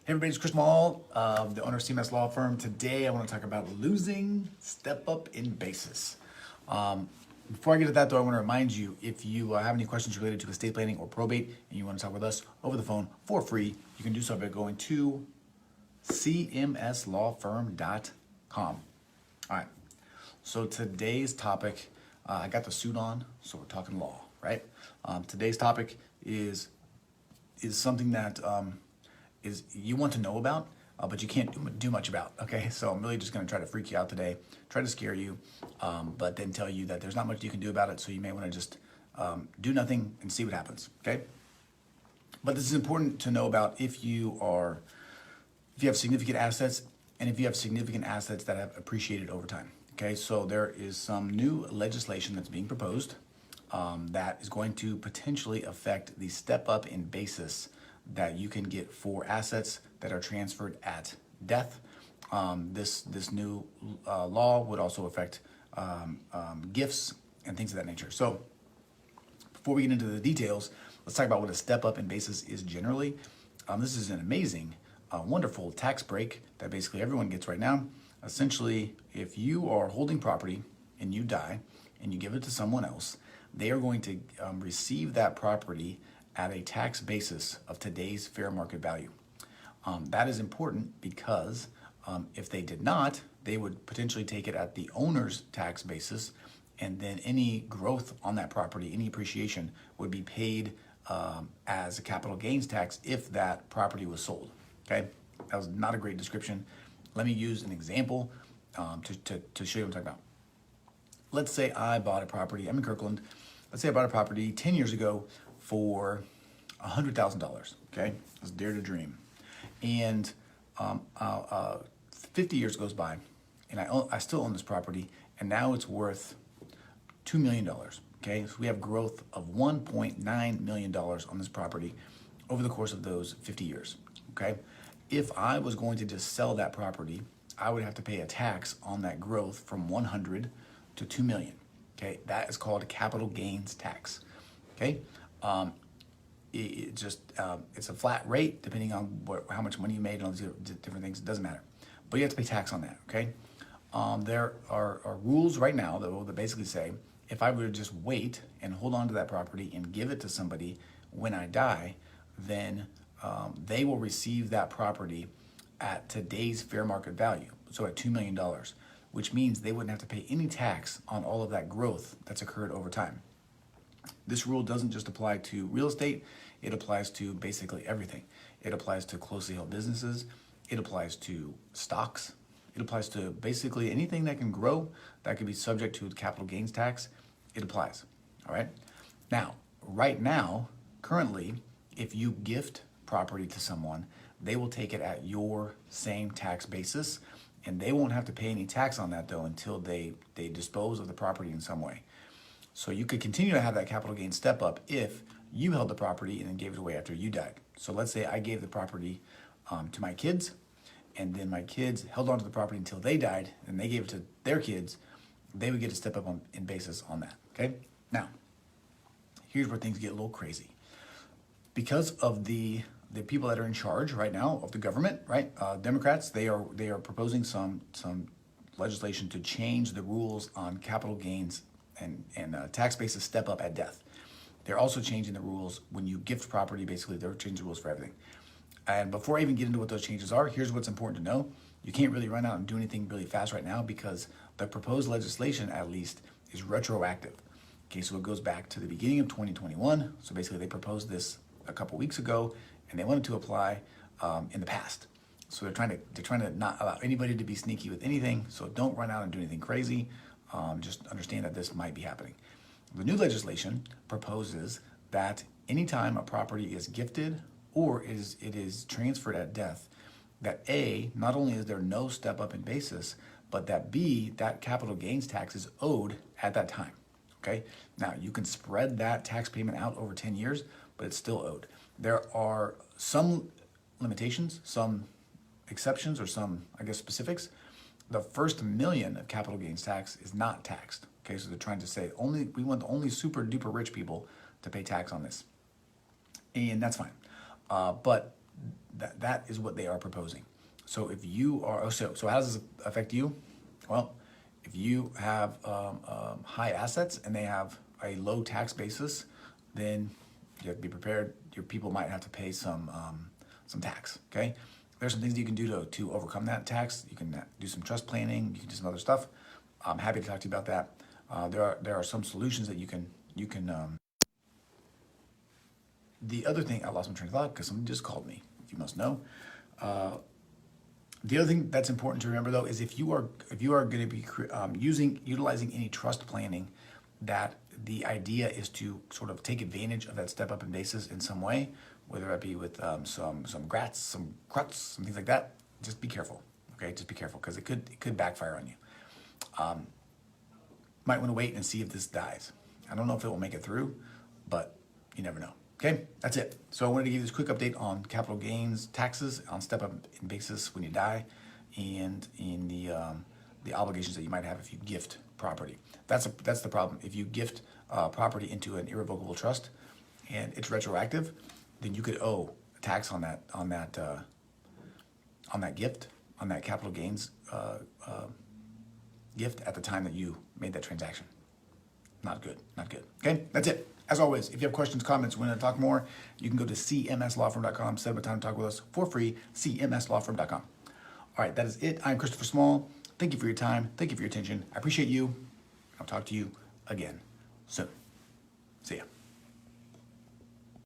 Hey everybody, it's Chris Mall, the owner of CMS Law Firm. Today I want to talk about losing step-up in basis. Before I get to that though, I want to remind you, if you have any questions related to estate planning or probate and you want to talk with us over the phone for free, you can do so by going to cmslawfirm.com. All right, so today's topic, I got the suit on, so we're talking law, right? Today's topic is something that is you want to know about, but you can't do much about, okay? So I'm really just gonna try to freak you out today, try to scare you, but then tell you that there's not much you can do about it, so you may wanna just do nothing and see what happens, okay? But this is important to know about if you have significant assets and if you have significant assets that have appreciated over time, okay? So there is some new legislation that's being proposed that is going to potentially affect the step up in basis that you can get for assets that are transferred at death. This new law would also affect gifts and things of that nature. So before we get into the details, let's talk about what a step up in basis is generally. This is an amazing, wonderful tax break that basically everyone gets right now. Essentially, if you are holding property and you die and you give it to someone else, they are going to receive that property at a tax basis of today's fair market value. That is important because if they did not, they would potentially take it at the owner's tax basis, and then any growth on that property, any appreciation, would be paid as a capital gains tax if that property was sold, okay? That was not a great description. Let me use an example to show you what I'm talking about. Let's say I bought a property, I'm in Kirkland, let's say I bought a property 10 years ago for $100,000, okay? It's dare to dream. And 50 years goes by, and I still own this property, and now it's worth $2 million, okay? So we have growth of $1.9 million on this property over the course of those 50 years, okay? If I was going to just sell that property, I would have to pay a tax on that growth from 100 to 2 million, okay? That is called a capital gains tax, okay? It's a flat rate depending on how much money you made and all these different things. It doesn't matter, but you have to pay tax on that, okay? There are rules right now that basically say if I were to just wait and hold on to that property and give it to somebody when I die, then they will receive that property at today's fair market value, so at $2 million, which means they wouldn't have to pay any tax on all of that growth that's occurred over time. This rule doesn't just apply to real estate, it applies to basically everything. It applies to closely held businesses, it applies to stocks, it applies to basically anything that can grow that could be subject to capital gains tax, it applies, all right? Now, right now, currently, if you gift property to someone, they will take it at your same tax basis, and they won't have to pay any tax on that though until they dispose of the property in some way. So you could continue to have that capital gain step up if you held the property and then gave it away after you died. So let's say I gave the property to my kids, and then my kids held onto the property until they died, and they gave it to their kids. They would get a step up in basis on that, okay? Now, here's where things get a little crazy. Because of the people that are in charge right now of the government, right? Democrats, they are proposing some legislation to change the rules on capital gains and tax basis step up at death. They're also changing the rules when you gift property. Basically, they're changing the rules for everything. And before I even get into what those changes are, here's what's important to know. You can't really run out and do anything really fast right now because the proposed legislation, at least, is retroactive. Okay, so it goes back to the beginning of 2021. So basically, they proposed this a couple weeks ago, and they wanted to apply in the past. So they're trying to not allow anybody to be sneaky with anything. So don't run out and do anything crazy. Just understand that this might be happening. The new legislation proposes that anytime a property is gifted or it is transferred at death, that A, not only is there no step up in basis, but that B, that capital gains tax is owed at that time, okay? Now, you can spread that tax payment out over 10 years, but it's still owed. There are some limitations, some exceptions, or some, I guess, specifics. The first million of capital gains tax is not taxed. Okay, so they're trying to say we want only super duper rich people to pay tax on this. And that's fine. But that is what they are proposing. So if you are, so how does this affect you? Well, if you have high assets and they have a low tax basis, then you have to be prepared. Your people might have to pay some tax. Okay, there's some things you can do to overcome that tax. You can do some trust planning. You can do some other stuff. I'm happy to talk to you about that. There are some solutions that you can. The other thing, I lost my train of thought because someone just called me. You must know. The other thing that's important to remember though is if you are going to be utilizing any trust planning, that the idea is to sort of take advantage of that step up in basis in some way, whether that be with some grats, some cruts, some things like that. Just be careful, okay? Just be careful because it could backfire on you. Might want to wait and see if this dies. I don't know if it will make it through, but you never know. Okay, that's it. So I wanted to give you this quick update on capital gains taxes on step up in basis when you die, and in the obligations that you might have if you gift property. That's the problem. If you gift property into an irrevocable trust and it's retroactive, then you could owe a tax on that gift, on that capital gains gift at the time that you made that transaction. Not good, not good. Okay, that's it. As always, if you have questions, comments, want to talk more, you can go to cmslawfirm.com, set up a time to talk with us for free, cmslawfirm.com. All right, that is it. I'm Christopher Small. Thank you for your time. Thank you for your attention. I appreciate you. I'll talk to you again soon. See ya.